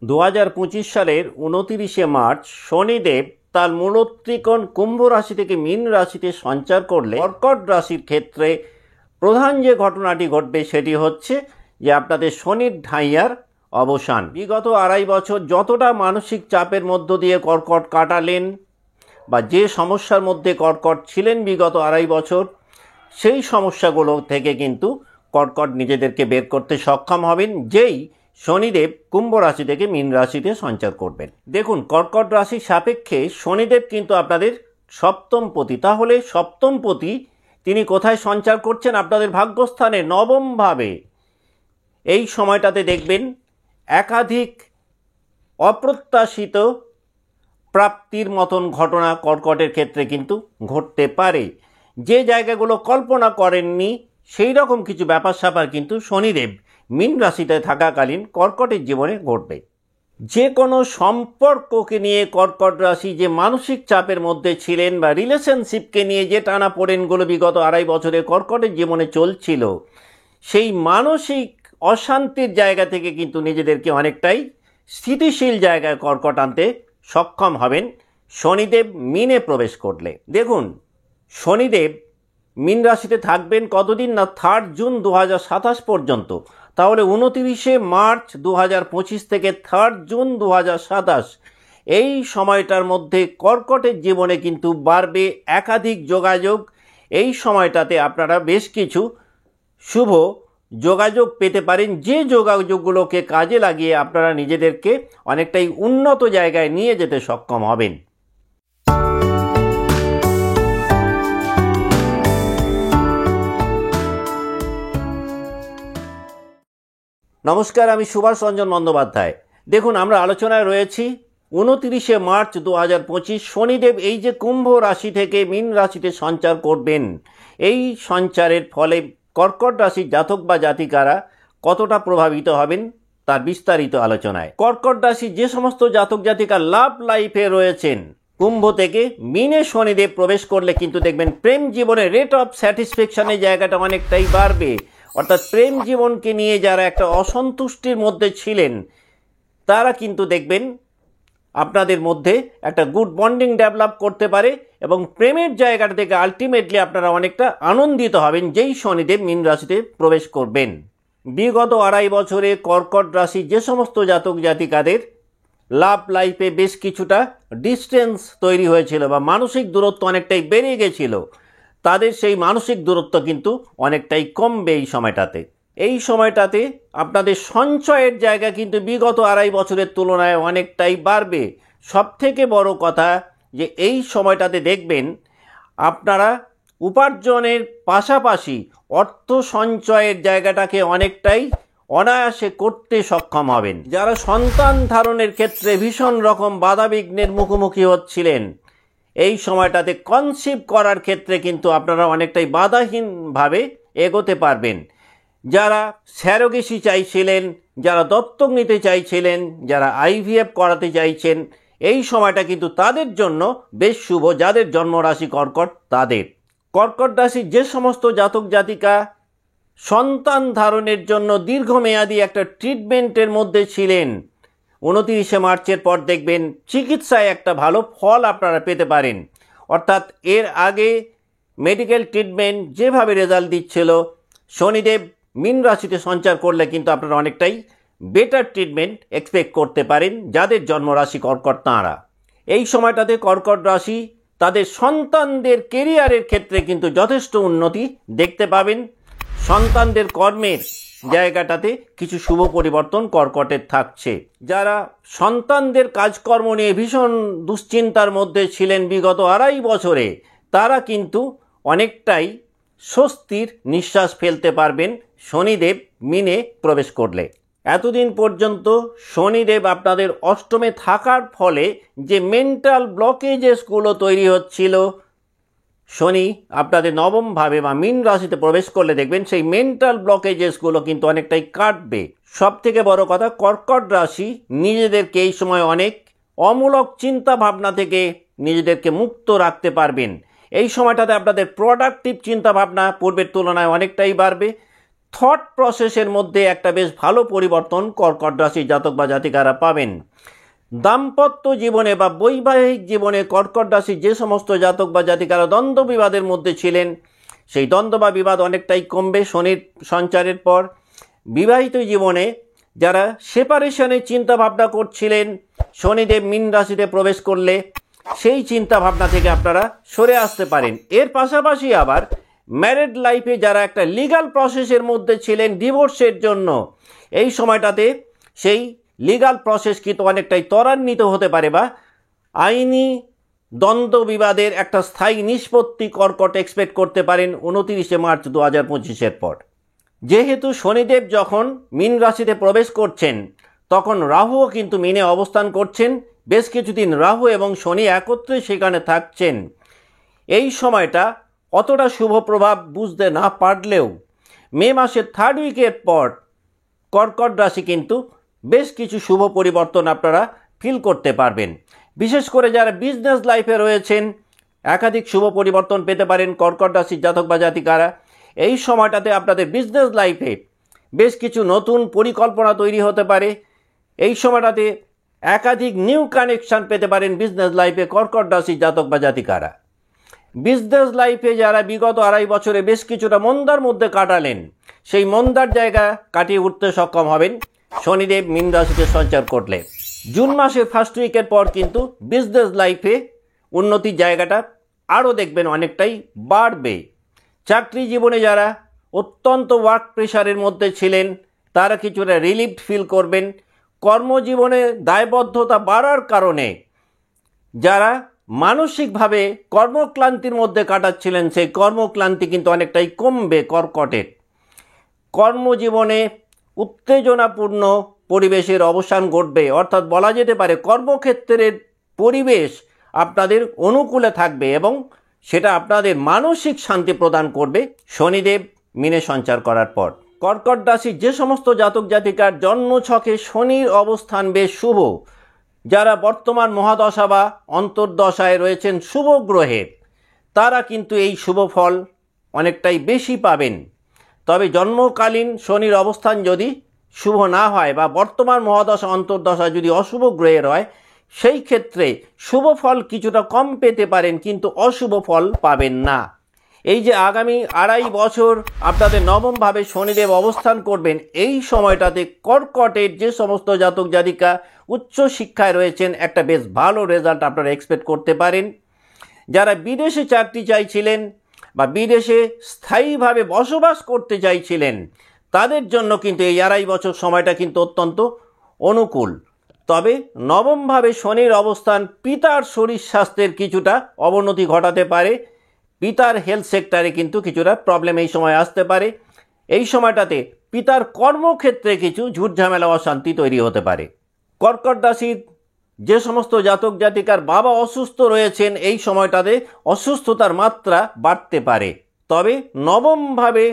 2025 সালের 29শে মার্চ শনিদেব তার মূলত্রিকোণ কুম্ভ রাশি থেকে মীন রাশিতে সঞ্চার করলে কর্কট রাশির ক্ষেত্রে প্রধান যে ঘটনাটি ঘটবে সেটি হচ্ছে যে আপনাদের শনির ঢাইয়ার অবসান। বিগত 2.5 বছর যতটা মানসিক চাপের মধ্য দিয়ে কর্কট কাটালেন বা যে সমস্যার মধ্যে কর্কট ছিলেন বিগত 2.5 বছর, সেই সমস্যাগুলো থেকে কিন্তু কর্কট নিজেদেরকে বের করতে সক্ষম হবেন যেই শনিদেব কুম্ভ রাশি থেকে মীন রাশিতে সঞ্চার করবেন। দেখুন, কর্কট রাশির সাপেক্ষে শনিদেব কিন্তু আপনাদের সপ্তমপতি। তাহলে সপ্তমপতি তিনি কোথায় সঞ্চার করছেন? আপনাদের ভাগ্যস্থানে নবমভাবে। এই সময়টাতে দেখবেন একাধিক অপ্রত্যাশিত প্রাপ্তির মতন ঘটনা কর্কটের ক্ষেত্রে কিন্তু ঘটতে পারে। যে জায়গাগুলো কল্পনা করেননি সেই রকম কিছু ব্যাপার স্যাপার কিন্তু শনিদেব মীন রাশিতে থাকাকালীন কর্কটের জীবনে ঘটবে। যে কোনো সম্পর্ককে নিয়ে কর্কট রাশি যে মানসিক চাপের মধ্যে ছিলেন বা রিলেশনশিপকে নিয়ে যে টানাপোড়েনগুলো বিগত 2.5 বছরে কর্কটের জীবনে চলছিল, সেই মানসিক অশান্তির জায়গা থেকে কিন্তু নিজেদেরকে অনেকটাই স্থিতিশীল জায়গায় কর্কট আনতে সক্ষম হবেন শনিদেব মীনে প্রবেশ করলে। দেখুন, শনিদেব মীন রাশিতে থাকবেন কতদিন না 3 জুন 2027 পর্যন্ত। তাহলে 29শে মার্চ 2025 থেকে 3 জুন 2027 এই সময়টার মধ্যে কর্কটের জীবনে কিন্তু বাড়বে একাধিক যোগাযোগ। এই সময়টাতে আপনারা বেশ কিছু শুভ যোগাযোগ পেতে পারেন, যে যোগাযোগগুলোকে কাজে লাগিয়ে আপনারা নিজেদেরকে অনেকটাই উন্নত জায়গায় নিয়ে যেতে সক্ষম হবেন। নমস্কার, আমি সুভাষ রঞ্জন বন্দ্যোপাধ্যায়। দেখুন, আমরা আলোচনায় রয়েছি 29শে মার্চ 2025 শনিদেব এই যে কুম্ভ রাশি থেকে মীন রাশিতে সঞ্চার করবেন, এই সঞ্চারের ফলে কর্কট রাশির জাতক বা জাতিকারা কতটা প্রভাবিত হবেন তার বিস্তারিত আলোচনায়। কর্কট রাশির যে সমস্ত জাতক জাতিকা লাভ লাইফে রয়েছেন, কুম্ভ থেকে মীনে শনিদেব প্রবেশ করলে কিন্তু দেখবেন প্রেম জীবনে রেট অফ স্যাটিসফ্যাকশনের জায়গাটা অনেকটাই বাড়বে। অর্থাৎ প্রেম জীবনকে নিয়ে যারা একটা অসন্তুষ্টির মধ্যে ছিলেন তারা কিন্তু দেখবেন আপনাদের মধ্যে একটা গুড বন্ডিং ডেভেলপ করতে পারে এবং প্রেমের জায়গাটা থেকে আলটিমেটলি আপনারা অনেকটা আনন্দিত হবেন যেই শনিদেব মীন রাশিতে প্রবেশ করবেন। বিগত 2.5 বছরে কর্কট রাশি যে সমস্ত জাতক জাতিকাদের লাভ লাইফে বেশ কিছুটা ডিস্টেন্স তৈরি হয়েছিল বা মানসিক দূরত্ব অনেকটাই বেড়ে গেছিল, তাদের সেই মানসিক দূরত্ব কিন্তু অনেকটাই কমবে এই সময়টাতে। এই সময়টাতে আপনাদের সঞ্চয়ের জায়গা কিন্তু বিগত 2.5 বছরের তুলনায় অনেকটাই বাড়বে। সবথেকে বড় কথা যে এই সময়টাতে দেখবেন আপনারা উপার্জনের পাশাপাশি অর্থ সঞ্চয়ের জায়গাটাকে অনেকটাই অনায়াসে করতে সক্ষম হবেন। যারা সন্তান ধারণের ক্ষেত্রে ভীষণ রকম বাধাবিঘ্নের মুখোমুখি হচ্ছিলেন, এই সময়টাতে কনসিভ করার ক্ষেত্রে কিন্তু আপনারা অনেকটাই বাধাহীনভাবে এগোতে পারবেন। যারা স্যারোগেসি চাইছিলেন, যারা দত্তক নিতে চাইছিলেন, যারা IVF করাতে চাইছেন, এই সময়টা কিন্তু তাদের জন্য বেশ শুভ, যাদের জন্মরাশি কর্কট তাদের। কর্কট রাশির যে সমস্ত জাতক জাতিকা সন্তান ধারণের জন্য দীর্ঘমেয়াদী একটা ট্রিটমেন্টের মধ্যে ছিলেন, 29শে মার্চের পর দেখবেন চিকিৎসায় একটা ভালো ফল আপনারা পেতে পারেন। অর্থাৎ এর আগে মেডিকেল ট্রিটমেন্ট যেভাবে রেজাল্ট দিচ্ছিল, শনিদেব মীন রাশিতে সঞ্চার করলে কিন্তু আপনারা অনেকটাই বেটার ট্রিটমেন্ট এক্সপেক্ট করতে পারেন যাদের জন্মরাশি কর্কট তাঁরা। এই সময়টাতে কর্কট রাশি তাদের সন্তানদের কেরিয়ারের ক্ষেত্রে কিন্তু যথেষ্ট উন্নতি দেখতে পাবেন। সন্তানদের কর্মের জায়গাটাতে কিছু শুভ পরিবর্তন কর্কটের থাকছে। যারা সন্তানদের কাজকর্ম নিয়ে ভীষণ দুশ্চিন্তার মধ্যে ছিলেন বিগত 2.5 বছরে, তারা কিন্তু অনেকটাই স্বস্তির নিঃশ্বাস ফেলতে পারবেন শনিদেব মীনে প্রবেশ করলে। এতদিন পর্যন্ত শনিদেব আপনাদের অষ্টমে থাকার ফলে যে মেন্টাল ব্লকেজেসগুলো তৈরি হচ্ছিল, শনি আপনাদের নবমভাবে বা মীন রাশিতে প্রবেশ করলে দেখবেন সেই মেন্টাল ব্লকেজেসগুলো কিন্তু অনেকটাই কাটবে। সব থেকে বড় কথা, কর্কট রাশি নিজেদেরকে এই সময় অনেক অমূলক চিন্তা ভাবনা থেকে নিজেদেরকে মুক্ত রাখতে পারবেন। এই সময়টাতে আপনাদের প্রোডাক্টিভ চিন্তা ভাবনা পূর্বের তুলনায় অনেকটাই বাড়বে। থট প্রসেসের মধ্যে একটা বেশ ভালো পরিবর্তন কর্কট রাশির জাতক বা জাতিকারা পাবেন। দাম্পত্য জীবনে বা বৈবাহিক জীবনে কর্কট রাশির যে সমস্ত জাতক বা জাতিকারা দ্বন্দ্ব বিবাদের মধ্যে ছিলেন, সেই দ্বন্দ্ব বা বিবাদ অনেকটাই কমবে শনির সঞ্চারের পর। বিবাহিত জীবনে যারা সেপারেশনের চিন্তা ভাবনা করছিলেন, শনিদেব মীন রাশিতে প্রবেশ করলে সেই চিন্তা ভাবনা থেকে আপনারা সরে আসতে পারেন। এর পাশাপাশি আবার ম্যারেড লাইফে যারা একটা লিগ্যাল প্রসেসের মধ্যে ছিলেন ডিভোর্সের জন্য, এই সময়টাতে সেই লিগ্যাল প্রসেস কিন্তু অনেকটাই ত্বরান্বিত হতে পারে বা আইনি দ্বন্দ্ব বিবাদের একটা স্থায়ী নিষ্পত্তি কর্কট এক্সপেক্ট করতে পারেন 29শে মার্চ 2025-এর পর। যেহেতু শনিদেব যখন মীন রাশিতে প্রবেশ করছেন, তখন রাহুও কিন্তু মীনে অবস্থান করছেন। বেশ কিছুদিন রাহু এবং শনি একত্রে সেখানে থাকছেন। এই সময়টা অতটা শুভ প্রভাব বুঝতে না পারলেও মে মাসের 3rd উইকের পর কর্কট রাশি কিন্তু বেশ কিছু শুভ পরিবর্তন আপনারা ফিল করতে পারবেন। বিশেষ করে যারা বিজনেস লাইফে রয়েছেন, একাধিক শুভ পরিবর্তন পেতে পারেন কর্কট রাশির জাতক বা জাতিকারা। এই সময়টাতে আপনাদের বিজনেস লাইফে বেশ কিছু নতুন পরিকল্পনা তৈরি হতে পারে। এই সময়টাতে একাধিক নিউ কানেকশন পেতে পারেন বিজনেস লাইফে কর্কট রাশির জাতক বা জাতিকারা। বিজনেস লাইফে যারা বিগত 2.5 বছরে বেশ কিছুটা মন্দার মধ্যে কাটালেন, সেই মন্দার জায়গা কাটিয়ে উঠতে সক্ষম হবেন শনিদেব মীন রাশিতে সঞ্চার করলে। জুন মাসের 1st উইকের পর কিন্তু বিজনেস লাইফে উন্নতির জায়গাটা আরও দেখবেন অনেকটাই বাড়বে। চাকরি জীবনে যারা অত্যন্ত ওয়ার্ক প্রেশারের মধ্যে ছিলেন, তারা কিছুটা রিলিফ ফিল করবেন। কর্মজীবনে দায়বদ্ধতা বাড়ার কারণে যারা মানসিকভাবে কর্মক্লান্তির মধ্যে কাটাচ্ছিলেন, সেই কর্মক্লান্তি কিন্তু অনেকটাই কমবে কর্কটের। কর্মজীবনে উত্তেজনাপূর্ণ পরিবেশের অবসান ঘটবে, অর্থাৎ বলা যেতে পারে কর্মক্ষেত্রের পরিবেশ আপনাদের অনুকূলে থাকবে এবং সেটা আপনাদের মানসিক শান্তি প্রদান করবে শনিদেব মীনে সঞ্চার করার পর। কর্কট রাশির যে সমস্ত জাতক জাতিকার জন্মছকে শনির অবস্থান বেশ শুভ, যারা বর্তমান মহাদশা বা অন্তর্দশায় রয়েছেন শুভ গ্রহের, তারা কিন্তু এই শুভ ফল অনেকটাই বেশি পাবেন। তবে জন্মকালীন শনির অবস্থান যদি শুভ না হয় বা বর্তমান মহাদশা অন্তর্দশা যদি অশুভ গ্রহের হয়, সেই ক্ষেত্রে শুভ ফল কিছুটা কম পেতে পারেন, কিন্তু অশুভ ফল পাবেন না। এই যে আগামী 2.5 বছর আপনাদের নবমভাবে শনিদেব অবস্থান করবেন, এই সময়টাতে কর্কটের যে সমস্ত জাতক জাতিকা উচ্চ শিক্ষায় রয়েছেন, একটা বেশ ভালো রেজাল্ট আপনারা এক্সপেক্ট করতে পারেন। যারা বিদেশে চাকরি চাইছিলেন বা বিদেশে স্থায়ীভাবে বসবাস করতে চাইছিলেন, তাদের জন্য কিন্তু এই 2.5 বছর সময়টা কিন্তু অত্যন্ত অনুকূল। তবে নবমভাবে শনির অবস্থান পিতার শরীর স্বাস্থ্যের কিছুটা অবনতি ঘটাতে পারে। পিতার হেলথ সেক্টরে কিন্তু কিছুটা প্রবলেম এই সময় আসতে পারে। এই সময়টাতে পিতার কর্মক্ষেত্রে কিছু ঝুটঝামেলা অশান্তি তৈরি হতে পারে। কর্কট রাশির যে সমস্ত জাতক জাতিকার বাবা অসুস্থ রয়েছেন, এই সময়টাতে অসুস্থতার মাত্রা বাড়তে পারে। তবে নবমভাবে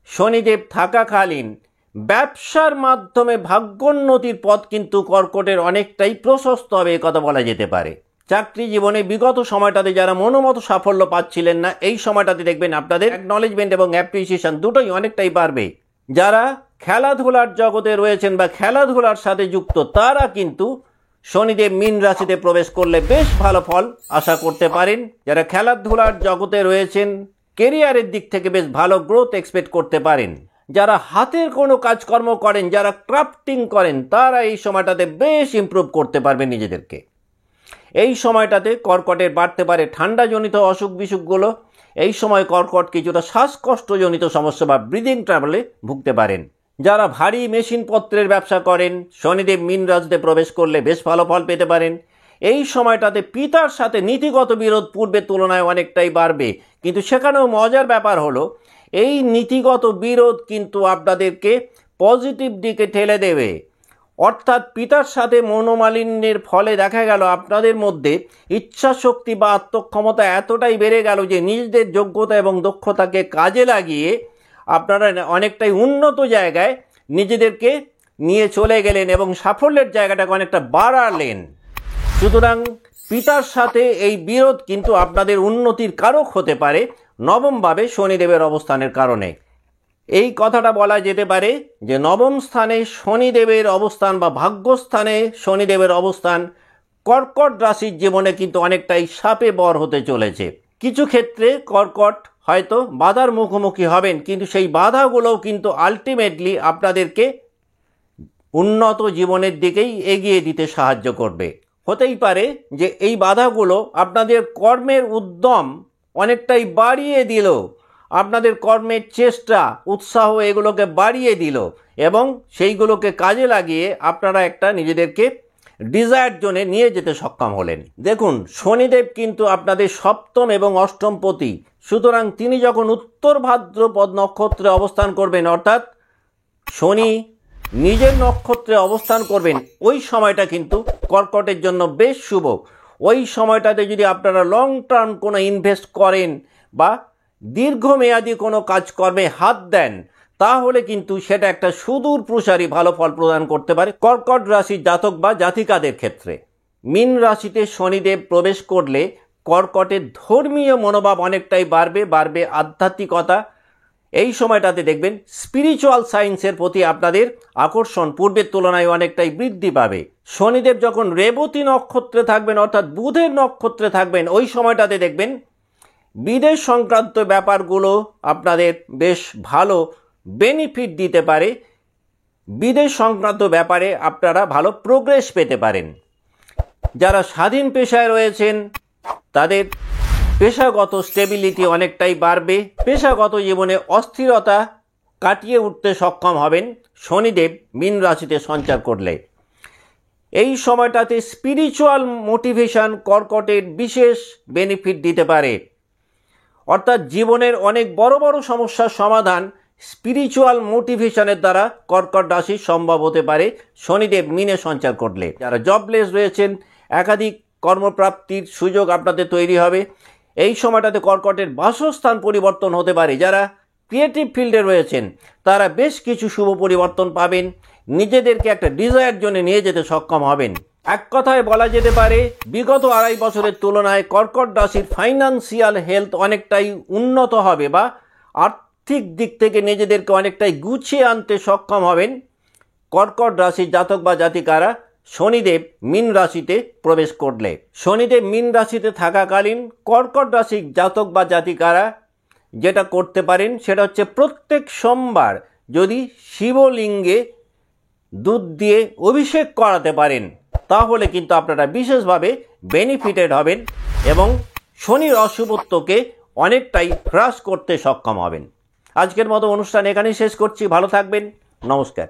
শনিদেব থাকাকালীন ব্যবসার মাধ্যমে ভাগ্যোন্নতির পথ কিন্তু কর্কটের অনেকটাই প্রশস্ত হবে, কথা বলা যেতে পারে। চাকরি জীবনে বিগত সময়টাতে যারা মনোমতো সাফল্য পাচ্ছিলেন না, এই সময়টাতে দেখবেন আপনাদের অ্যাকনলেজমেন্ট এবং অ্যাপ্রিসিয়েশন দুটোই অনেকটাই বাড়বে। যারা খেলাধুলার জগতে রয়েছেন বা খেলাধুলার সাথে যুক্ত, তারা কিন্তু শনিদেব মীন রাশিতে প্রবেশ করলে বেশ ভালো ফল আশা করতে পারেন। যারা খেলাধুলার জগতে রয়েছেন, কেরিয়ারের দিক থেকে বেশ ভালো গ্রোথ এক্সপেক্ট করতে পারেন। যারা হাতের কোনো কাজকর্ম করেন, যারা ক্রাফটিং করেন, তারা এই সময়টাতে বেশ ইমপ্রুভ করতে পারবেন নিজেদেরকে। এই সময়টাতে কর্কটের বাড়তে পারে ঠান্ডাজনিত অসুখ বিসুখগুলো। এই সময় কর্কট কিছুটা শ্বাসকষ্টজনিত সমস্যা বা ব্রিদিং ট্রাবলে ভুগতে পারেন। যারা ভারী মেশিনপত্রের ব্যবসা করেন, শনিদেব মীন রাশিতে প্রবেশ করলে বেশ ভালো ফল পেতে পারেন। এই সময়টাতে পিতার সাথে নীতিগত বিরোধ পূর্বের তুলনায় অনেকটাই বাড়বে, কিন্তু সেখানেও মজার ব্যাপার হলো এই নীতিগত বিরোধ কিন্তু আপনাদেরকে পজিটিভ দিকে ঠেলে দেবে। অর্থাৎ পিতার সাথে মনোমালিন্যের ফলে দেখা গেল আপনাদের মধ্যে ইচ্ছাশক্তি বা আত্মক্ষমতা এতটাই বেড়ে গেল যে নিজেদের যোগ্যতা এবং দক্ষতাকে কাজে লাগিয়ে আপনারা অনেকটাই উন্নত জায়গায় নিজেদেরকে নিয়ে চলে গেলেন এবং সাফল্যের জায়গাটাকে অনেকটা বাড়ালেন। সুতরাং পিতার সাথে এই বিরোধ কিন্তু আপনাদের উন্নতির কারক হতে পারে নবমভাবে শনিদেবের অবস্থানের কারণে। এই কথাটা বলা যেতে পারে যে নবম স্থানে শনিদেবের অবস্থান বা ভাগ্যস্থানে শনিদেবের অবস্থান কর্কট রাশির জীবনে কিন্তু অনেকটাই শাপে বর হতে চলেছে। কিছু ক্ষেত্রে কর্কট হয়তো বাধার মুখোমুখি হবেন, কিন্তু সেই বাধাগুলোও কিন্তু আলটিমেটলি আপনাদেরকে উন্নত জীবনের দিকেই এগিয়ে দিতে সাহায্য করবে। হতেই পারে যে এই বাধাগুলো আপনাদের কর্মের উদ্যম অনেকটাই বাড়িয়ে দিল, আপনাদের কর্মের চেষ্টা উৎসাহ এগুলোকে বাড়িয়ে দিল এবং সেইগুলোকে কাজে লাগিয়ে আপনারা একটা নিজেদেরকে ডিজায়ার জোনে নিয়ে যেতে সক্ষম হলেন। দেখুন, শনিদেব কিন্তু আপনাদের সপ্তম এবং অষ্টম পতি, সুতরাং তিনি যখন উত্তর ভাদ্রপদ নক্ষত্রে অবস্থান করবেন, অর্থাৎ শনি নিজের নক্ষত্রে অবস্থান করবেন, ওই সময়টা কিন্তু কর্কটের জন্য বেশ শুভ। ওই সময়টাতে যদি আপনারা লং টার্ম কোনো ইনভেস্ট করেন বা দীর্ঘমেয়াদী কোনো কাজকর্মে হাত দেন, তাহলে কিন্তু সেটা একটা সুদূর প্রসারী ভালো ফল প্রদান করতে পারে কর্কট রাশির জাতক বা জাতিকাদের ক্ষেত্রে। মীন রাশিতে শনিদেব প্রবেশ করলে কর্কটের ধর্মীয় মনোভাব অনেকটাই বাড়বে আধ্যাত্মিকতা। এই সময়টাতে দেখবেন স্পিরিচুয়াল সায়েন্সের প্রতি আপনাদের আকর্ষণ পূর্বের তুলনায় অনেকটাই বৃদ্ধি পাবে। শনিদেব যখন রেবতী নক্ষত্রে থাকবেন, অর্থাৎ বুধের নক্ষত্রে থাকবেন, ওই সময়টাতে দেখবেন বিদেশ সংক্রান্ত ব্যাপারগুলো আপনাদের বেশ ভালো বেনিফিট দিতে পারে। বিদেশ সংক্রান্ত ব্যাপারে আপনারা ভালো প্রোগ্রেস পেতে পারেন। যারা স্বাধীন পেশায় রয়েছেন তাদের পেশাগত স্টেবিলিটি অনেকটাই বাড়বে। পেশাগত জীবনে অস্থিরতা কাটিয়ে উঠতে সক্ষম হবেন শনিদেব মীন রাশিতে সঞ্চার করলে। এই সময়টাতে স্পিরিচুয়াল মোটিভেশন কর্কটের বিশেষ বেনিফিট দিতে পারে, অর্থাৎ জীবনের অনেক বড় বড় সমস্যার সমাধান স্পিরিচুয়াল মোটিভেশনের দ্বারা কর্কট রাশি সম্ভব হতে পারে শনিদেব মীনে সঞ্চার করলে। যারা জবলেস রয়েছেন একাধিক কর্মপ্রাপ্তির সুযোগ আপনাদের তৈরি হবে। এই সময়টাতে কর্কটের বাসস্থান পরিবর্তন হতে পারে। যারা ক্রিয়েটিভ ফিল্ডে রয়েছেন তারা বেশ কিছু শুভ পরিবর্তন পাবেন, নিজেদেরকে একটা ডিজায়ার জন্য নিয়ে যেতে সক্ষম হবেন। এক কথায় বলা যেতে পারে বিগত 2.5 বছরের তুলনায় কর্কট রাশির ফাইন্যান্সিয়াল হেলথ অনেকটাই উন্নত হবে বা আর্থিক দিক থেকে নিজেদেরকে অনেকটাই গুছিয়ে আনতে সক্ষম হবেন কর্কট রাশির জাতক বা জাতিকারা শনিদেব মীন রাশিতে প্রবেশ করলে। শনিদেব মীন রাশিতে থাকাকালীন কর্কট রাশির জাতক বা জাতিকারা যেটা করতে পারেন সেটা হচ্ছে প্রত্যেক সোমবার যদি শিবলিঙ্গে দুধ দিয়ে অভিষেক করাতে পারেন, তাহলে কিন্তু আপনারা বিশেষভাবে বেনিফিটেড হবেন এবং শনির অশুভত্বকে অনেকটাই হ্রাস করতে সক্ষম হবেন। আজকের মতো অনুষ্ঠান এখানেই শেষ করছি। ভালো থাকবেন। নমস্কার।